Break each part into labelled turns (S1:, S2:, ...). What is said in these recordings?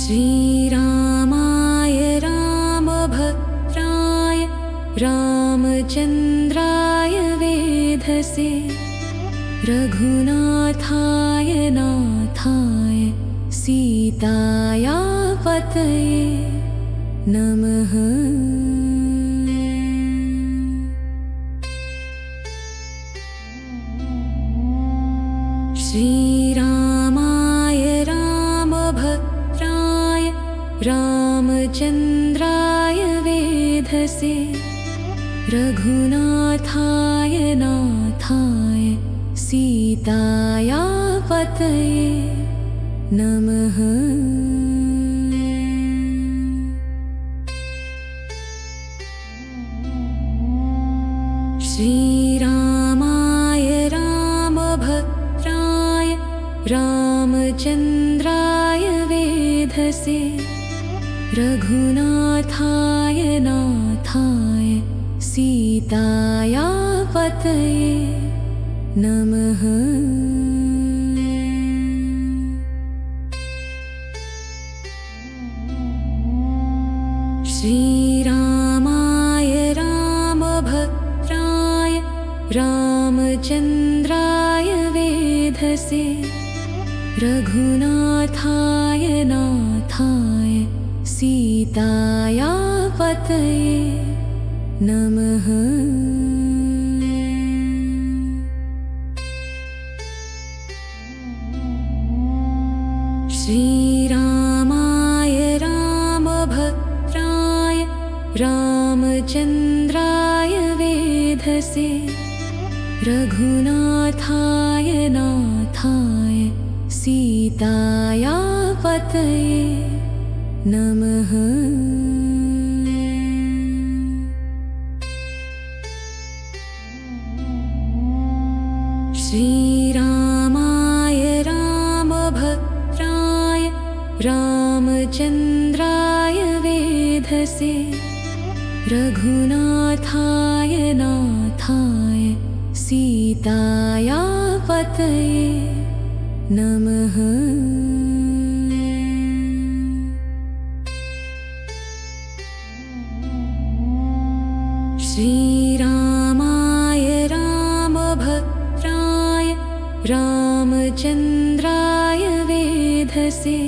S1: श्रीरामाय रामभद्राय रामचन्द्राय वेधसे रघुनाथाय नाथाय सीताया पतये नमः। श्रीरामाय रामभद्राय रामचन्द्राय वेधसे रघुनाथाय नाथाय सीताया पतये नमः। श्रीरामाय रामभद्राय रामचन्द्राय वेधसे रघुनाथाय नाथाय सीताया पतये नमः। श्रीरामाय रामभद्राय रामचन्द्राय वेधसे रघुनाथाय नाथाय सीताया पतये नमः। श्रीरामाय रामभद्राय रामचन्द्राय वेधसे रघुनाथाय नाथाय सीताया पतये नमः। श्रीरामाय रामभद्राय रामचन्द्राय वेधसे रघुनाथाय नाथाय सीताया पतये नमः। श्रीरामाय रामभद्राय रामचन्द्राय वेधसे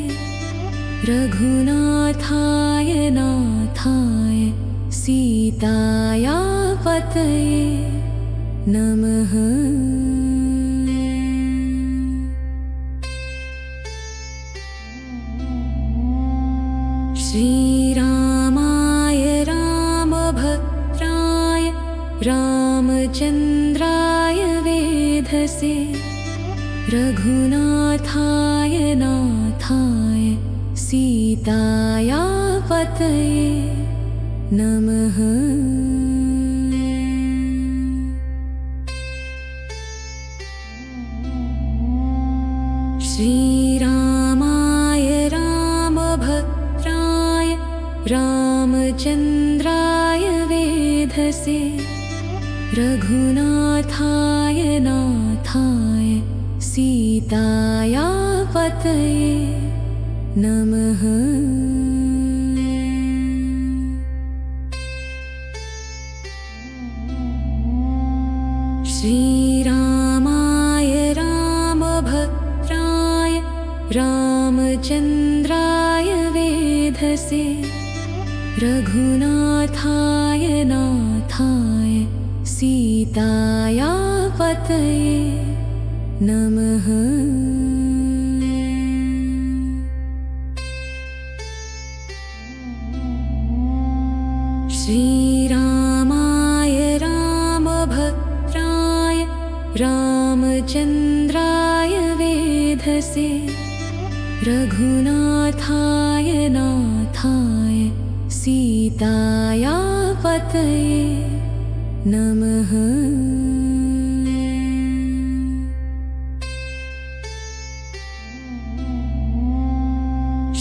S1: रघुनाथाय नाथाय सीताया पतये नमः। श्रीरामाय रामभद्राय रामचन्द्राय वेधसे रघुनाथाय नाथाय सीताया पतये नमः। श्रीरामाय रामभद्राय रामचन्द्राय वेधसे रघुनाथाय नाथाय सीताया पतये नमः। श्रीरामाय रामभद्राय रामचन्द्राय वेधसे रघुनाथाय नाथाय सीताया पतये नमः। श्रीरामाय रामभद्राय रामचन्द्राय वेधसे रघुनाथाय नाथाय सीताया पतये नमः।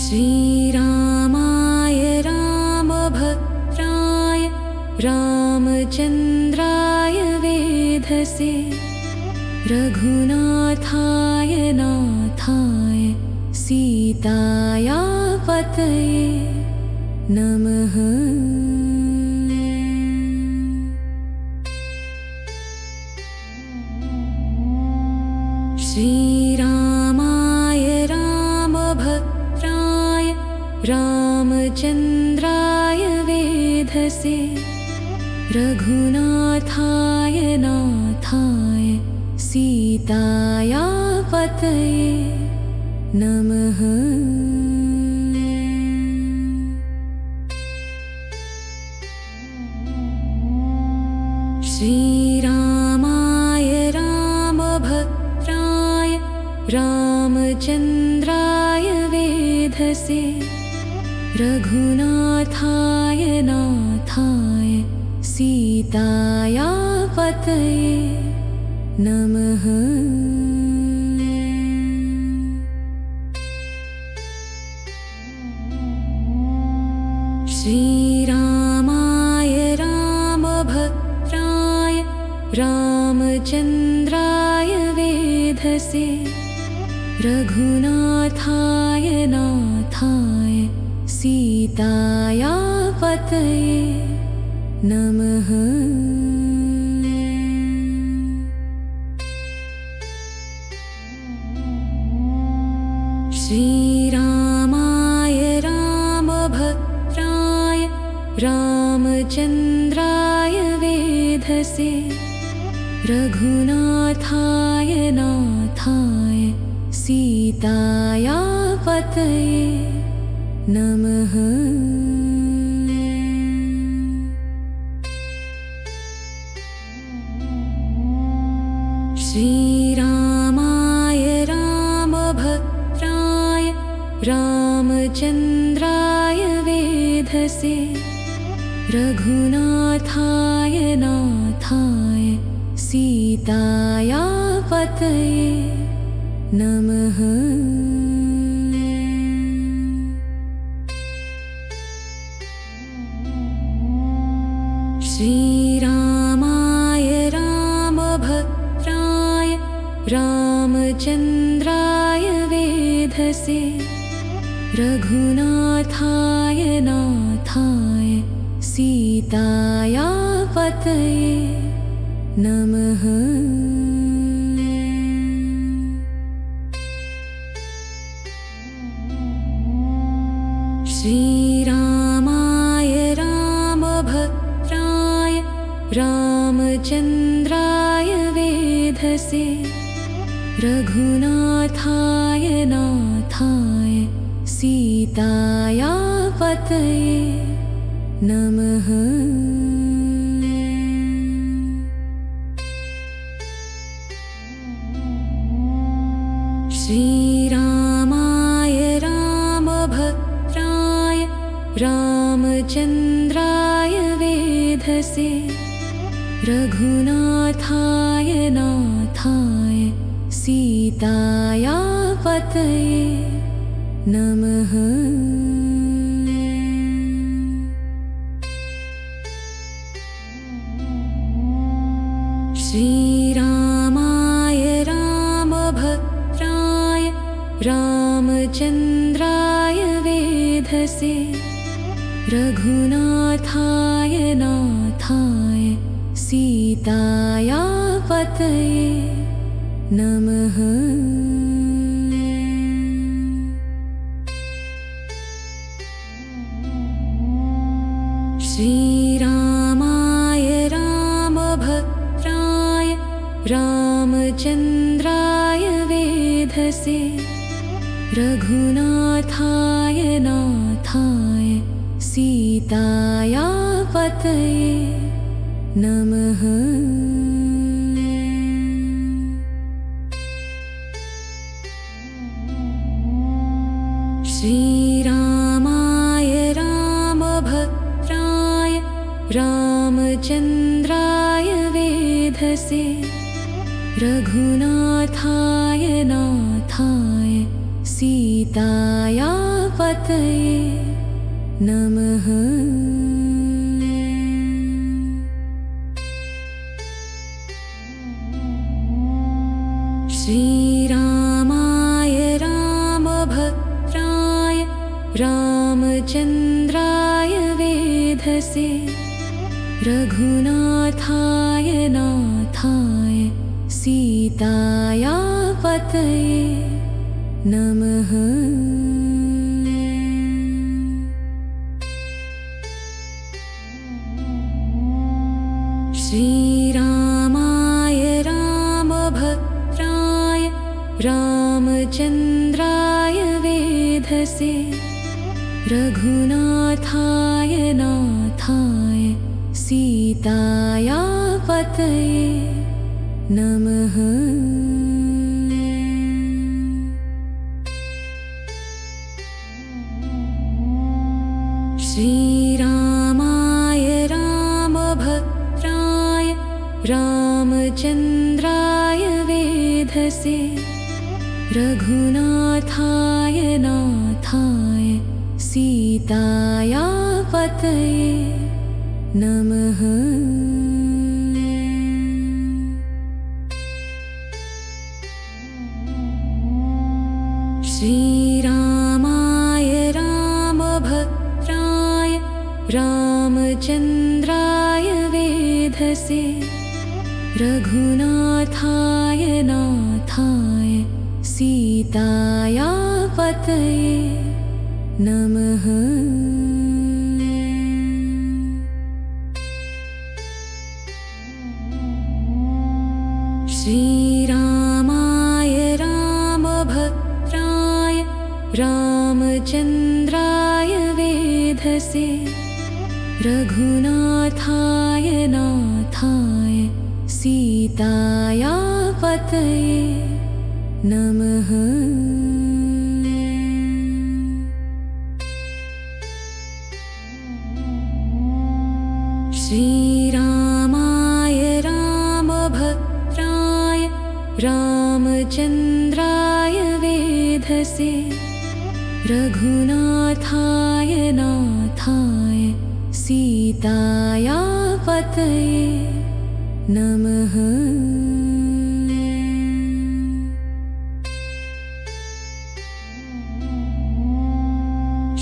S1: श्रीरामाय रामभद्राय रामचन्द्राय वेधसे रघुनाथाय नाथाय सीताया पतये नमः। श्रीरामाय रामभद्राय रामचन्द्राय वेधसे रघुनाथाय नाथाय सीताया पतये नमः। श्रीरामाय रामभद्राय रामचन्द्राय वेधसे रघुनाथाय नाथाय सीताया पतये नमः। श्रीरामाय रामभद्राय रामचन्द्राय वेधसे रघुनाथाय नाथाय सीताया पतये नमः। श्रीरामाय रामभद्राय रामचन्द्राय वेधसे रघुनाथाय नाथाय सीताया पतये नमः। श्रीरामाय रामभद्राय रामचन्द्राय वेधसे रघुनाथाय नाथाय सीताया पतये नमः। श्रीरामाय रामभद्राय रामचन्द्राय वेधसे रघुनाथाय नाथाय सीताया पतये नमः। श्रीरामाय रामभद्राय रामचन्द्राय वेधसे रघुनाथाय नाथाय सीताया पतये नमः। श्रीरामाय रामभद्राय रामचन्द्राय वेधसे रघुनाथाय नाथाय सीताया पतये नमः। श्रीरामाय रामभद्राय रामचन्द्राय वेधसे रघुनाथाय नाथाय सीताया पतये नमः। श्रीरामाय रामभद्राय रामचन्द्राय वेधसे रघुनाथाय नाथाय सीताया पतये नमः। श्रीरामाय रामभद्राय रामचन्द्राय वेधसे रघुनाथाय नाथाय सीताया पतये नमः। श्रीरामाय रामभद्राय रामचन्द्राय वेधसे रघुनाथाय नाथाय सीताया पतये नमः। श्रीरामाय रामभद्राय रामचन्द्राय वेधसे रघुनाथाय नाथाय सीताया पतये नमः। श्रीरामाय रामभद्राय रामचन्द्राय वेधसे रघुनाथाय नाथाय सीताया पतये नमः। श्रीरामाय रामभद्राय रामचन्द्राय वेधसे रघुनाथाय नाथाय सीताया पतये नमः। श्रीरामाय रामभद्राय रामचन्द्राय वेधसे रघुनाथाय नाथाय सीताया पतये नमः। श्रीरामाय रामभद्राय रामचन्द्राय वेधसे रघुनाथाय नाथाय सीताया पतये नमः।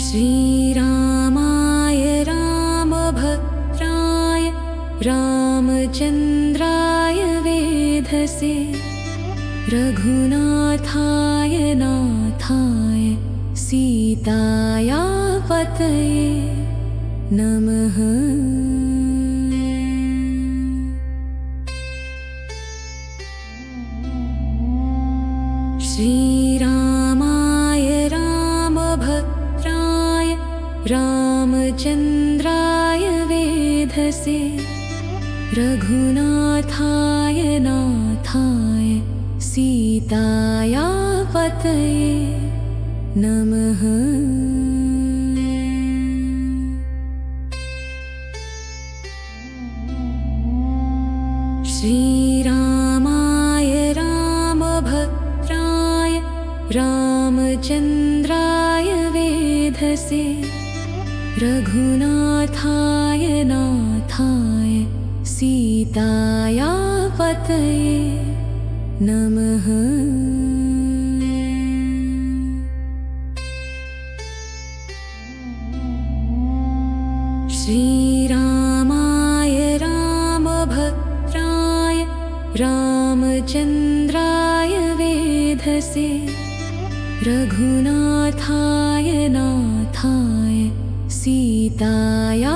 S1: श्रीरामाय रामभद्राय रामचन्द्राय वेधसे रघुनाथाय नाथाय सीताया पतये नमः। श्रीरामाय रामभद्राय रामचन्द्राय वेधसे रघुनाथाय नाथाय सीताया पतये नमः। श्रीरामाय रामभद्राय रामचन्द्राय वेधसे रघुनाथाय नाथाय सीताया पतये नमः। श्रीरामाय रामभद्राय रामचन्द्राय वेधसे रघुनाथाय नाथाय सीताया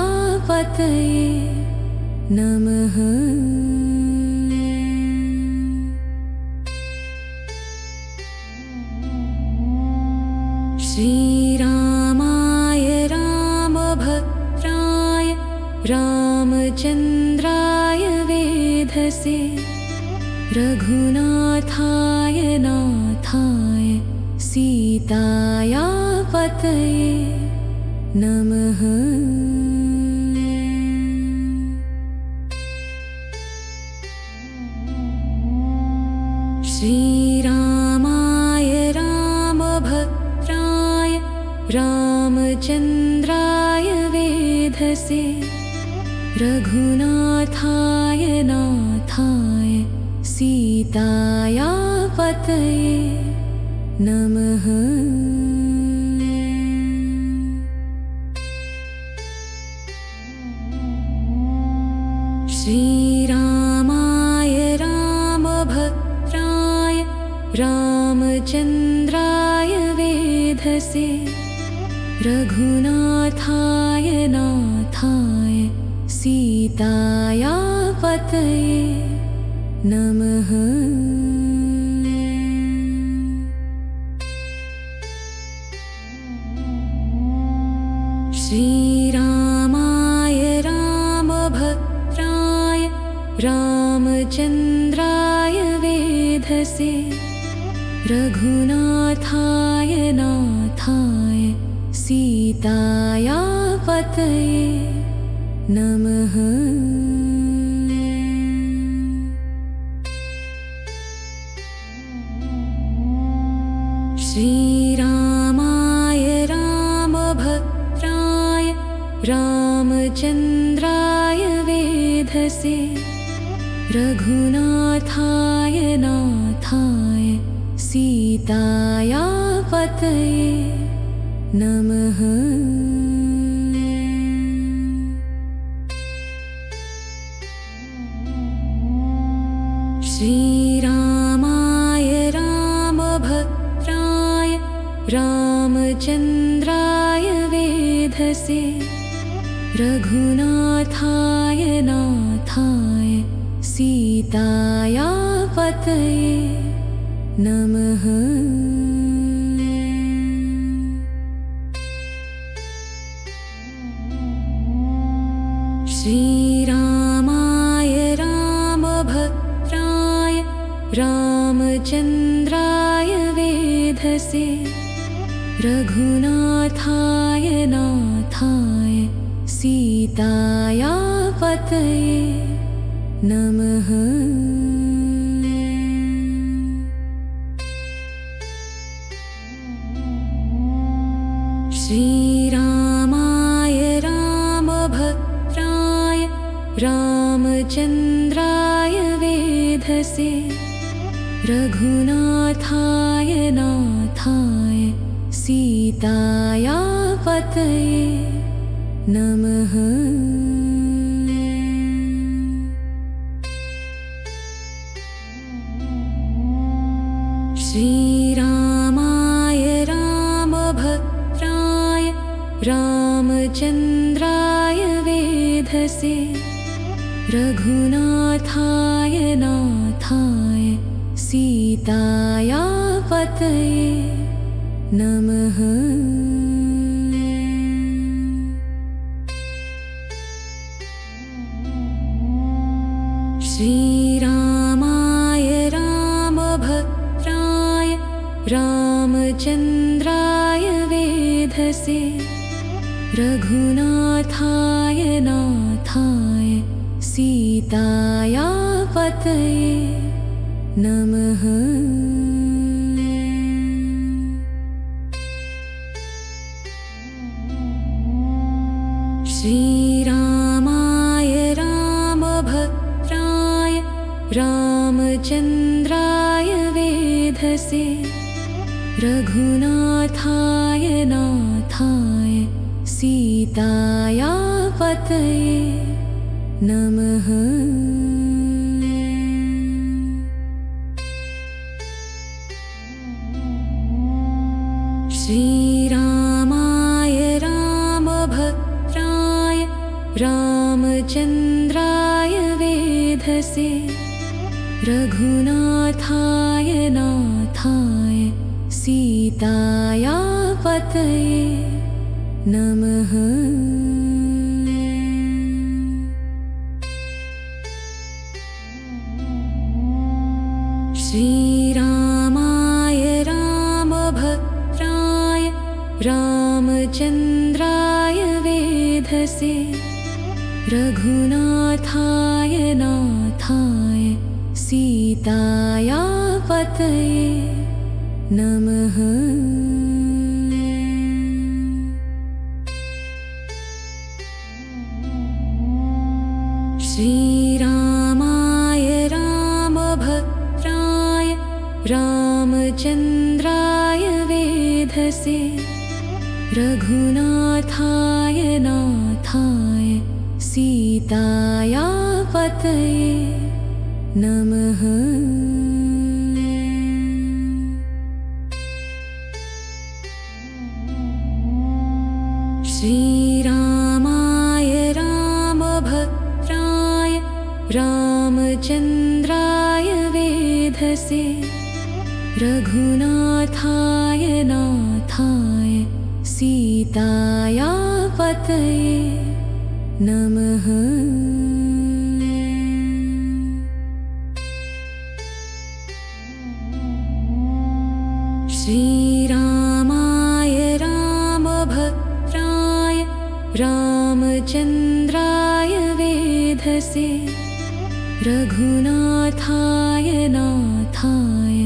S1: पतये नमः। श्रीरामाय रामभद्राय रामचन्द्राय वेधसे रघुनाथाय नाथाय सीताया पतये नमः। श्रीरामाय रामभद्राय रामचन्द्राय वेधसे रघुनाथाय नाथाय सीताया पतये नमः। रामचन्द्राय वेधसे रघुनाथाय नाथाय सीताया पतये नमः। श्रीरामाय रामभद्राय रामचन्द्राय वेधसे रघुनाथाय नाथाय सीताया पतये नमः। श्रीरामाय रामभद्राय रामचन्द्राय वेधसे रघुनाथाय नाथाय सीताया पतये नमः। श्रीरामाय रामभद्राय रामचन्द्राय वेधसे रघुनाथाय नाथाय सीताया पतये नमः। श्रीरामाय रामभद्राय रामचन्द्राय वेधसे रघुनाथाय नाथाय सीताया पतये नमः। श्रीरामाय रामभद्राय रामचन्द्राय वेधसे रघुनाथाय नाथाय सीताया पतये नमः। श्रीरामाय रामभद्राय रामचन्द्राय वेधसे रघुनाथाय नाथाय सीताया पतये नमः। श्रीरामाय रामभद्राय रामचन्द्राय वेधसे रघुनाथाय नाथाय सीताया पतये नमः। श्रीरामाय रामभद्राय रामचन्द्राय वेधसे रघुनाथाय नाथाय सीताया पतये नमः। श्रीरामाय रामभद्राय रामचन्द्राय वेधसे रघुनाथाय नाथाय सीताया पतये नमः। श्रीरामाय रामभद्राय रामचन्द्राय वेधसे रघुनाथाय नाथाय सीताया पतये नमः। श्रीरामाय रामभद्राय रामचन्द्राय वेधसे रघुनाथाय नाथाय सीताया पतये नमः। श्रीरामाय रामभद्राय रामचन्द्राय वेधसे रघुनाथाय नाथाय सीताया पतये नमः। श्रीरामाय रामभद्राय रामचन्द्राय वेधसे रघुनाथाय नाथाय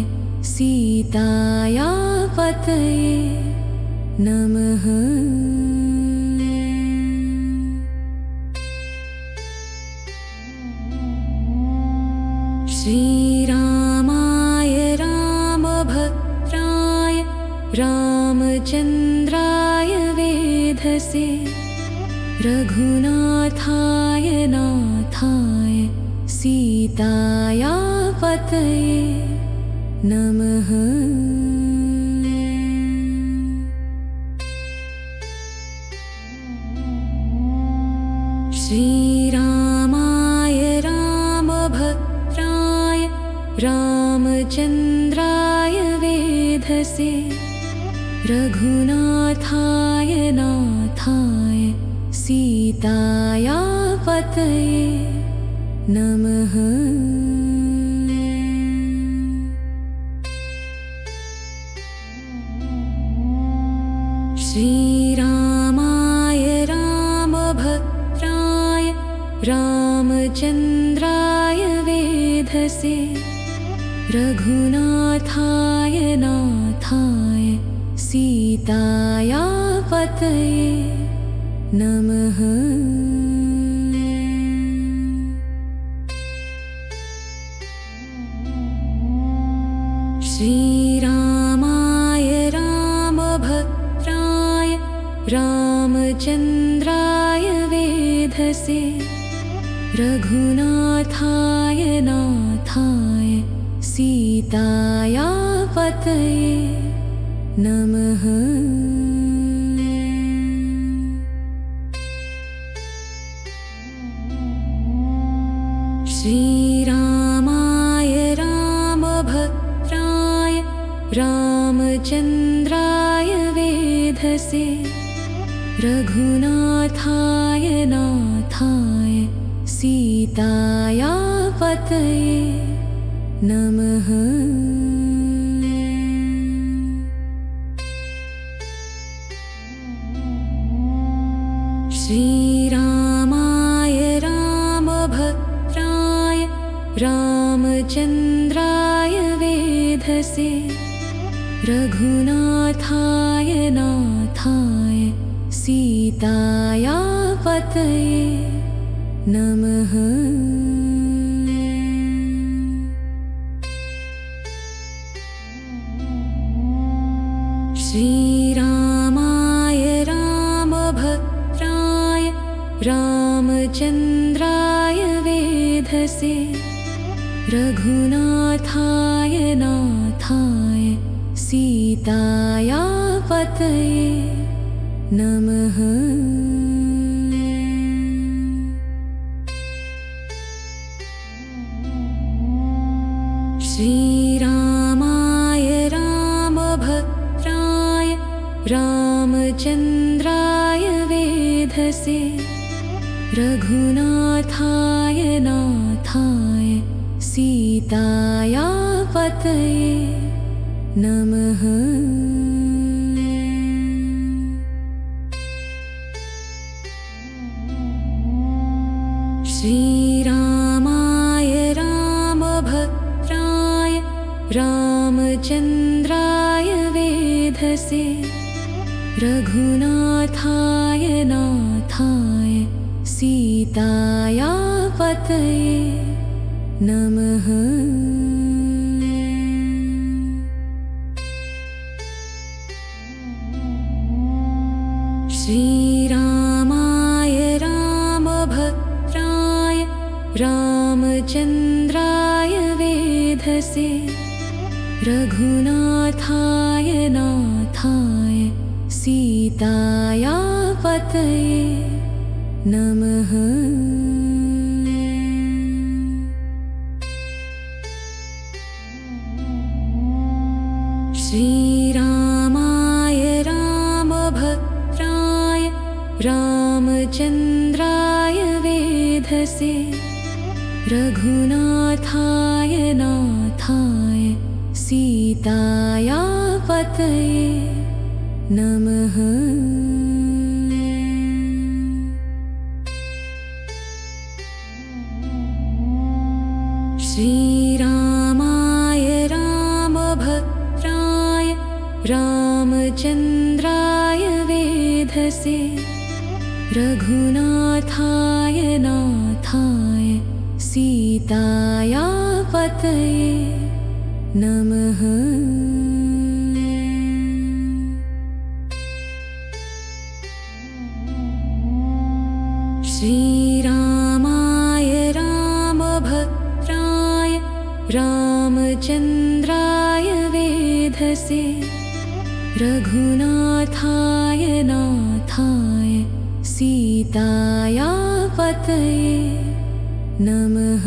S1: सीताया पतये नमः। श्रीरामाय रामभद्राय रामचन्द्राय वेधसे रघुनाथाय नाथाय सीताया पतये नमः। श्रीरामाय रामभद्राय रामचन्द्राय वेधसे रघुनाथाय नाथाय सीताया पतये नमः। श्रीरामाय रामभद्राय रामचन्द्राय वेधसे रघुनाथाय नाथाय सीताया पतये नमः। श्रीरामाय रामभद्राय रामचन्द्राय वेधसे रघुनाथाय नाथाय सीताया पतये नमः। श्रीरामाय रामभद्राय रामचन्द्राय वेधसे रघुनाथाय नाथाय सीताया पतये नमः। श्रीरामाय रामभद्राय रामचन्द्राय वेधसे रघुनाथाय नाथाय सीताया पतये नमः। श्रीरामाय रामभद्राय रामचन्द्राय वेधसे रघुनाथाय नाथाय सीताया पतये नमः। श्रीरामाय रामभद्राय रामचन्द्राय वेधसे रघुनाथाय नाथाय सीताया पतये नमः। श्रीरामाय रामभद्राय रामचन्द्राय वेधसे रघुनाथाय नाथाय सीताया पतये नमः। श्रीरामाय रामभद्राय रामचन्द्राय वेधसे रघुनाथाय नाथाय सीताया पतये नमः। श्रीरामाय रामभद्राय रामचन्द्राय वेधसे रघुनाथाय नाथाय सीताया पतये नमः। श्रीरामाय रामभद्राय रामचन्द्राय वेधसे रघुनाथाय नाथाय सीताया पतये नमः। श्रीरामाय रामभद्राय रामचन्द्राय वेधसे रघुनाथाय नाथाय सीताया पतये नमः।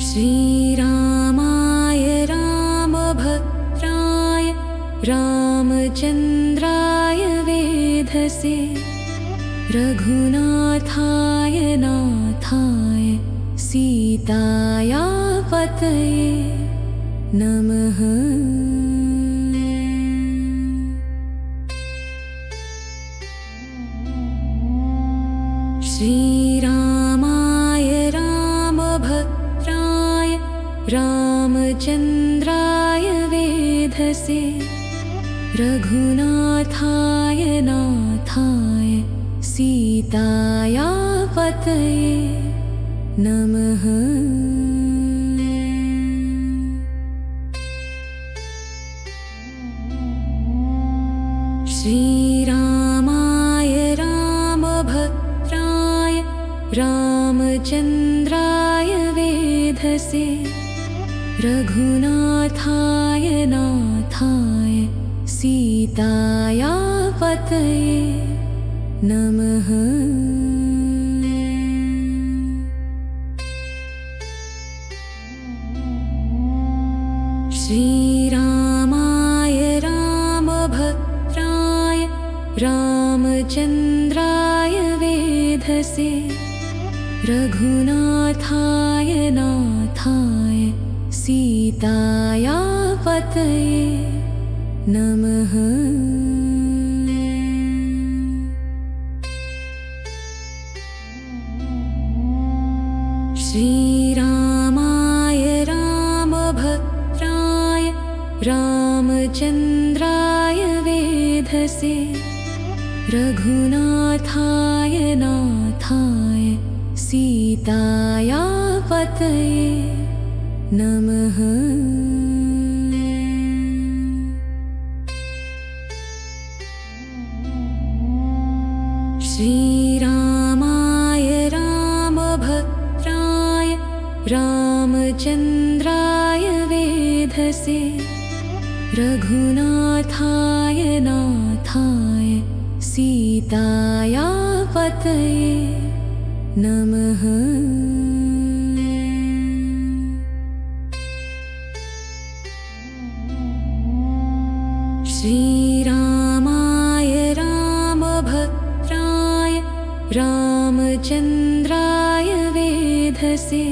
S1: श्रीरामाय रामभद्राय रामचन्द्राय वेधसे रघुनाथाय नाथाय सीताया पतये नमः। श्रीरामाय रामभद्राय रामचन्द्राय वेधसे रघुनाथाय नाथाय सीताया पतये नमः। श्रीरामाय रामभद्राय रामचन्द्राय वेधसे रघुनाथाय नाथाय सीताया पतये नमः। श्रीरामाय रामभद्राय रामचन्द्राय वेधसे रघुनाथाय नाथाय सीताया पतये नमः। श्रीरामाय रामभद्राय रामचन्द्राय वेधसे रघुनाथाय नाथाय सीताया पतये नमः। श्रीरामाय रामभद्राय रामचन्द्राय वेधसे रघुनाथाय नाथाय सीताया पतये नमः। श्रीरामाय रामभद्राय रामचन्द्राय वेधसे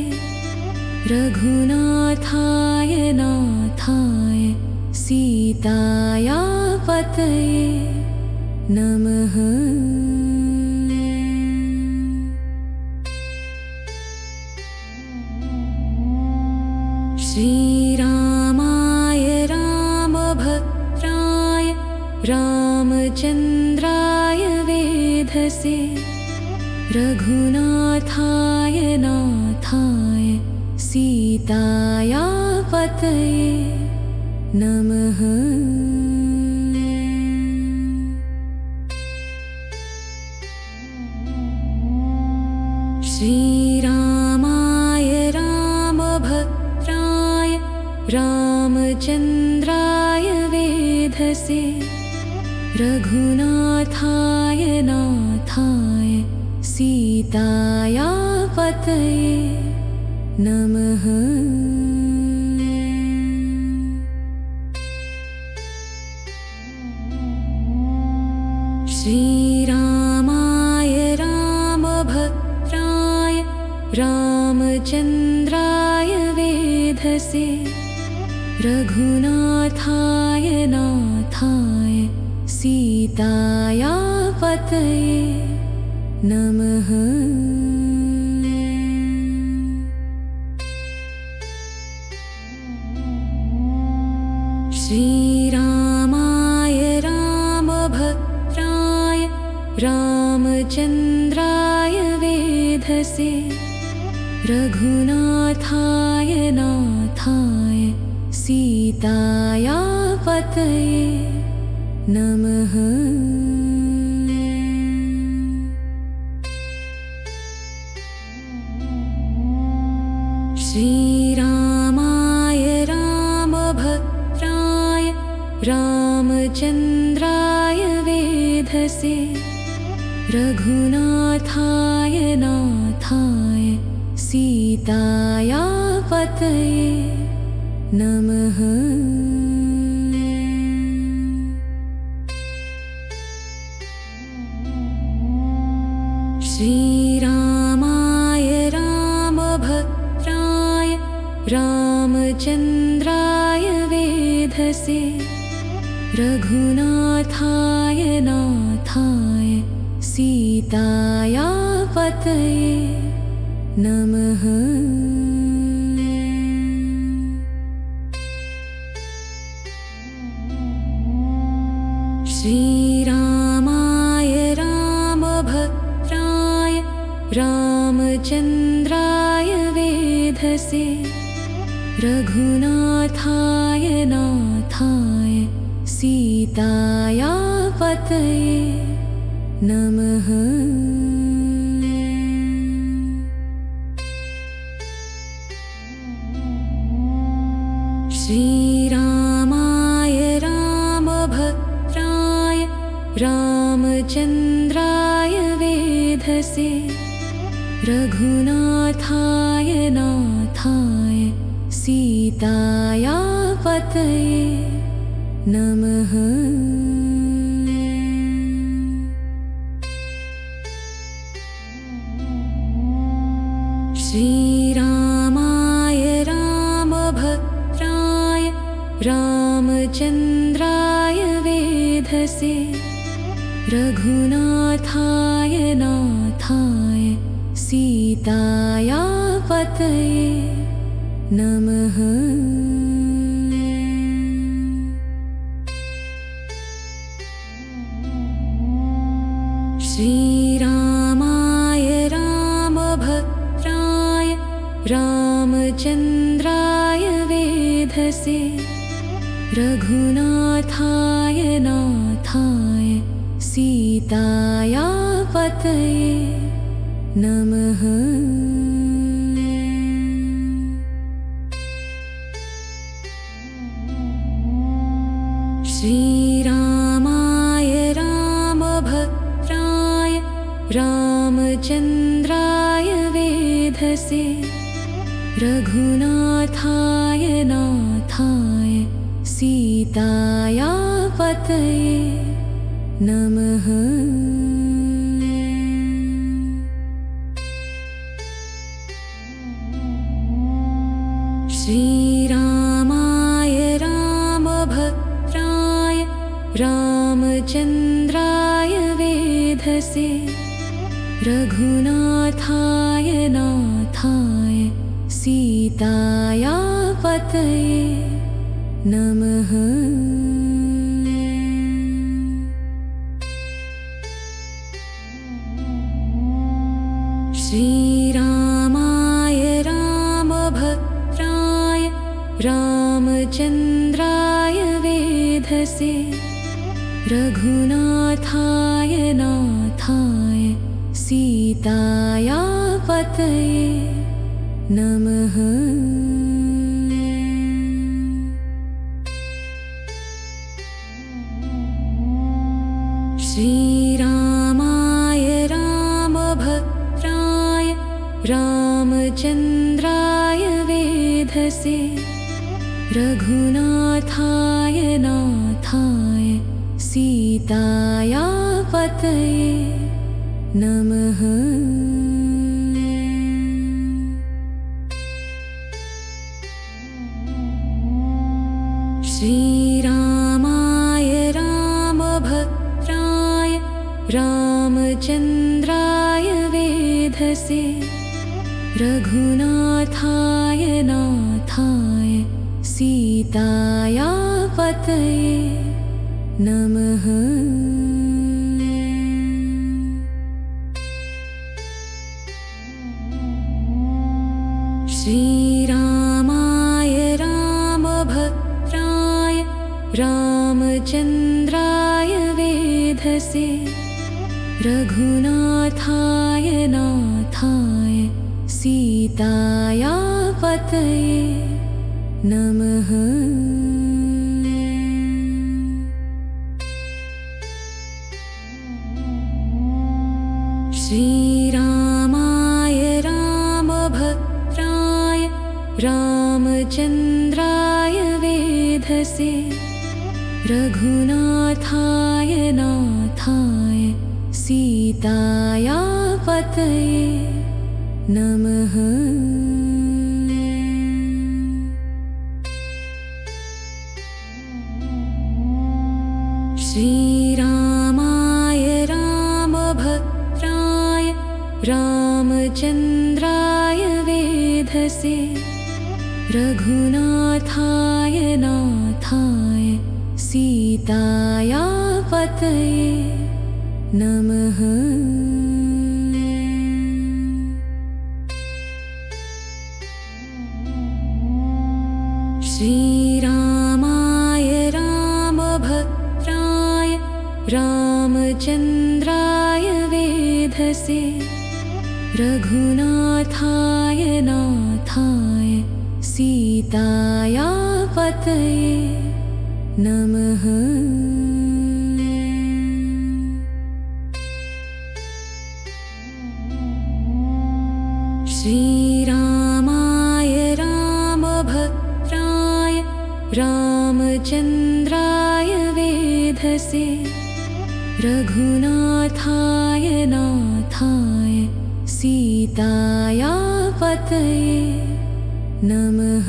S1: रघुनाथाय नाथाय सीताया पतये नमः। श्रीरामाय रामभद्राय रामचन्द्राय वेधसे रघुनाथाय नाथाय सीताया पतये नमः। श्रीरामाय रामभद्राय रामचन्द्राय वेधसे रघुनाथाय नाथाय सीताया पतये नमः। श्रीरामाय रामभद्राय रामचन्द्राय वेधसे रघुनाथाय नाथाय सीताया पतये नमः। श्रीरामाय रामभद्राय रामचन्द्राय वेधसे रघुनाथाय नाथाय सीताया पतये नमः। श्रीरामाय रामभद्राय रामचन्द्राय वेधसे रघुनाथाय नाथाय सीताया पतये नमः। श्रीरामाय रामभद्राय रामचन्द्राय वेधसे रघुनाथाय नाथाय सीताया पतये नमः। श्रीरामाय रामभद्राय रामचन्द्राय वेधसे रघुनाथाय नाथाय सीताया पतये नमः। श्रीरामाय रामभद्राय रामचन्द्राय वेधसे रघुनाथाय नाथाय सीताया पतये नमः। श्रीरामाय रामभद्राय रामचन्द्राय वेधसे रघुनाथाय नाथाय सीताया पतये नमः। श्रीरामाय रामभद्राय रामचन्द्राय वेधसे रघुनाथाय नाथाय सीताया पतये नमः। श्रीरामाय रामभद्राय रामचन्द्राय वेधसे रघुनाथाय नाथाय सीताया पतये नमः। श्रीरामाय रामभद्राय रामचन्द्राय वेधसे रघुनाथाय नाथाय सीताया पतये नमः। श्रीरामाय रामभद्राय रामचन्द्राय वेधसे रघुनाथाय नाथाय सीताया पतये नमः। रघुनाथाय नाथाय सीताया पतये नमः। श्रीरामाय रामभद्राय रामचन्द्राय वेधसे रघुनाथाय नाथाय सीताया पतये नमः। श्रीरामाय रामभद्राय रामचन्द्राय वेधसे रघुनाथाय नाथाय सीताया पतये नमः। श्रीरामाय रामभद्राय रामचन्द्राय वेधसे रघुनाथाय नाथाय सीताया पतये नमः। श्रीरामाय रामभद्राय रामचन्द्राय वेधसे रघुनाथाय नाथाय सीताया पतये नमः। श्रीरामाय रामभद्राय रामचन्द्राय वेधसे रघुनाथाय नाथाय सीताया पतये नमः। श्रीरामाय रामभद्राय रामचन्द्राय वेधसे रघुनाथाय नाथाय सीताया पतये नमः।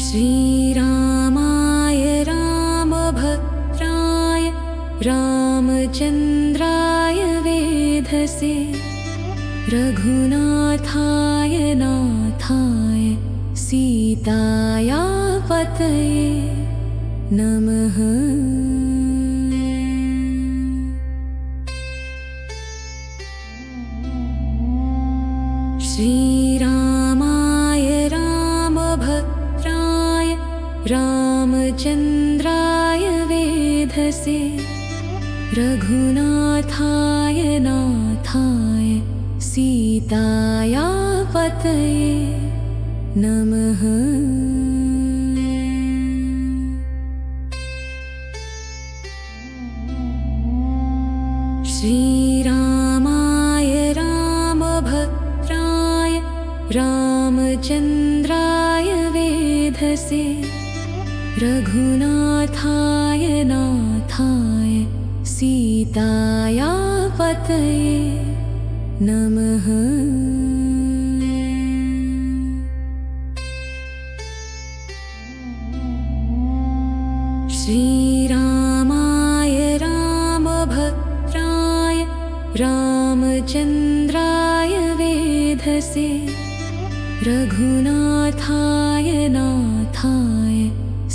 S1: श्रीरामाय रामभद्राय रामचन्द्राय वेधसे रघुनाथाय नाथाय सीताया पतये नमः। श्रीरामाय रामभद्राय रामचन्द्राय वेधसे रघुनाथाय नाथाय सीताया पतये नमः। श्रीरामाय रामभद्राय रामचन्द्राय वेधसे रघुनाथाय नाथाय सीताया पतये नमः। श्रीरामाय रामभद्राय रामचन्द्राय वेधसे रघुनाथाय नाथाय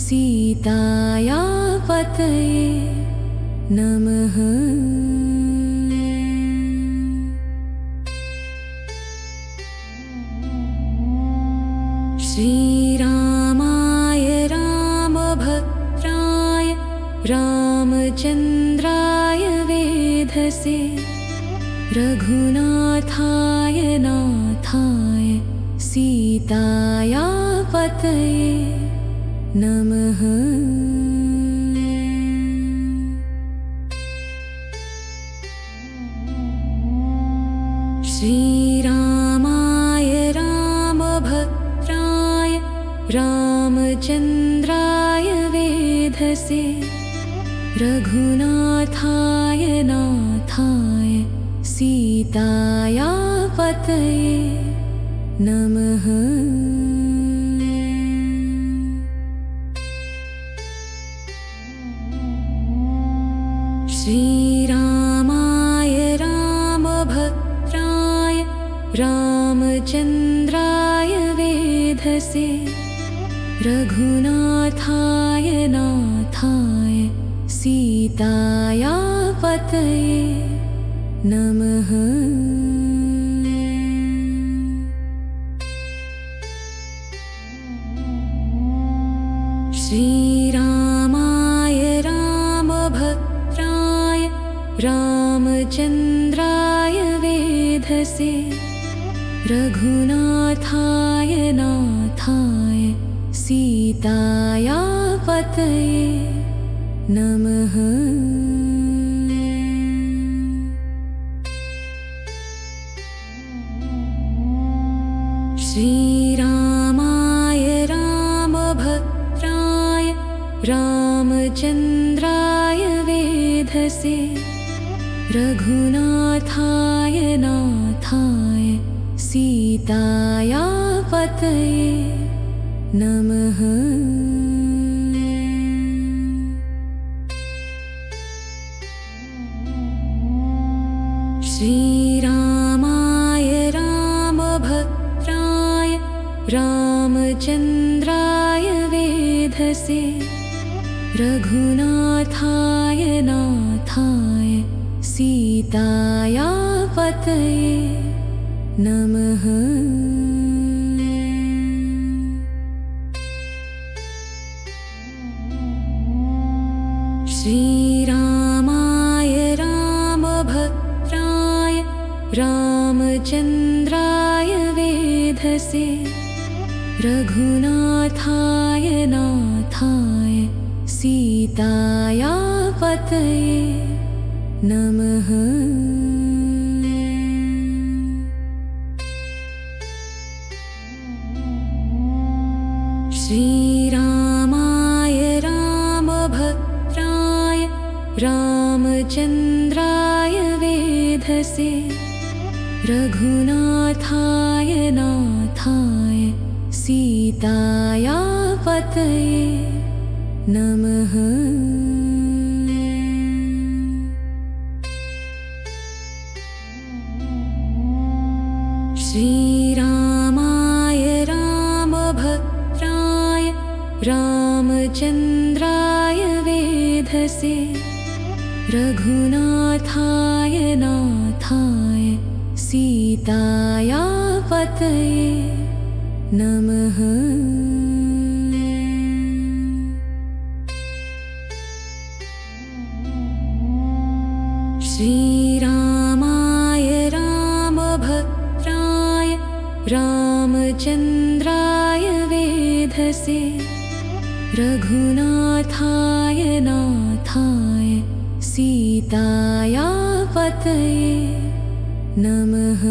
S1: सीताया पतये नमः। श्रीरामाय रामभद्राय रामचन्द्राय वेधसे रघुनाथाय नाथाय सीताया पतये नमः। श्रीरामाय रामभद्राय रामचन्द्राय वेधसे रघुनाथाय नाथाय सीताया पतये नमः। श्रीरामाय रामभद्राय रामचन्द्राय वेधसे रघुनाथाय नाथाय सीताया पतये नमः। श्रीरामाय रामभद्राय रामचन्द्राय वेधसे रघुनाथाय नाथाय सीताया पतये नमः। श्रीरामाय रामभद्राय रामचन्द्राय वेधसे रघुनाथाय नाथाय सीताया पतये नमः। श्रीरामाय रामभद्राय रामचन्द्राय वेधसे रघुनाथाय नाथाय सीताया पतये नमः। श्रीरामाय रामभद्राय रामचन्द्राय वेधसे रघुनाथाय नाथाय सीताया पतये नमः। श्रीरामाय रामभद्राय रामचन्द्राय वेधसे रघुनाथाय नाथाय सीताया पतये नमः। श्रीरामाय रामभद्राय रामचन्द्राय वेधसे रघुनाथाय नाथाय सीताया पतये नमः। श्रीरामाय रामभद्राय रामचन्द्राय वेधसे रघुनाथाय नाथाय सीताया पतये नमः।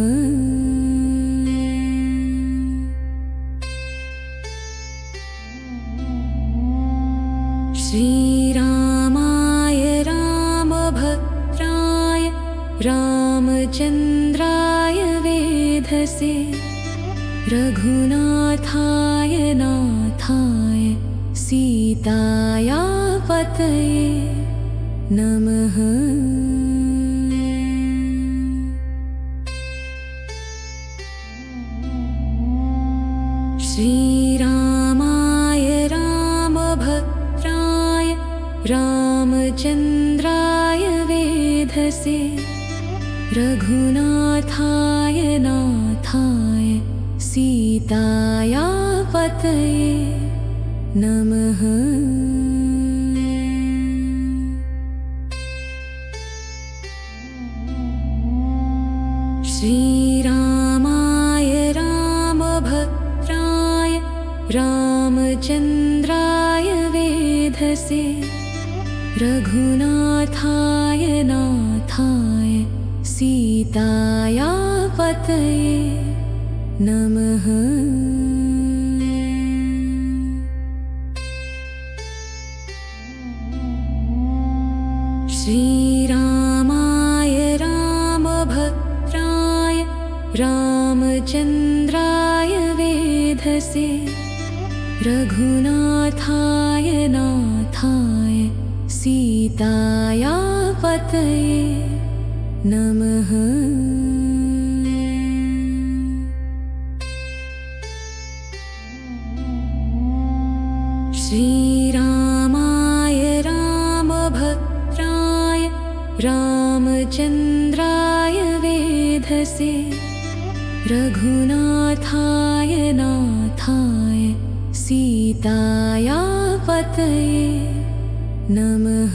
S1: श्रीरामाय रामभद्राय रामचन्द्राय वेधसे रघुनाथाय नाथाय सीताया पतये नमः। श्रीरामाय रामभद्राय रामचन्द्राय वेधसे रघुनाथाय नाथाय सीताया पतये नमः। श्रीरामाय रामभद्राय रामचन्द्राय वेधसे रघुनाथाय नाथाय सीताया पतये नमः। श्रीरामाय रामभद्राय रामचन्द्राय वेधसे रघुनाथाय नाथाय सीताया पतये नमः। श्रीरामाय रामभद्राय रामचन्द्राय वेधसे रघुनाथाय नाथाय सीताया पतये नमः।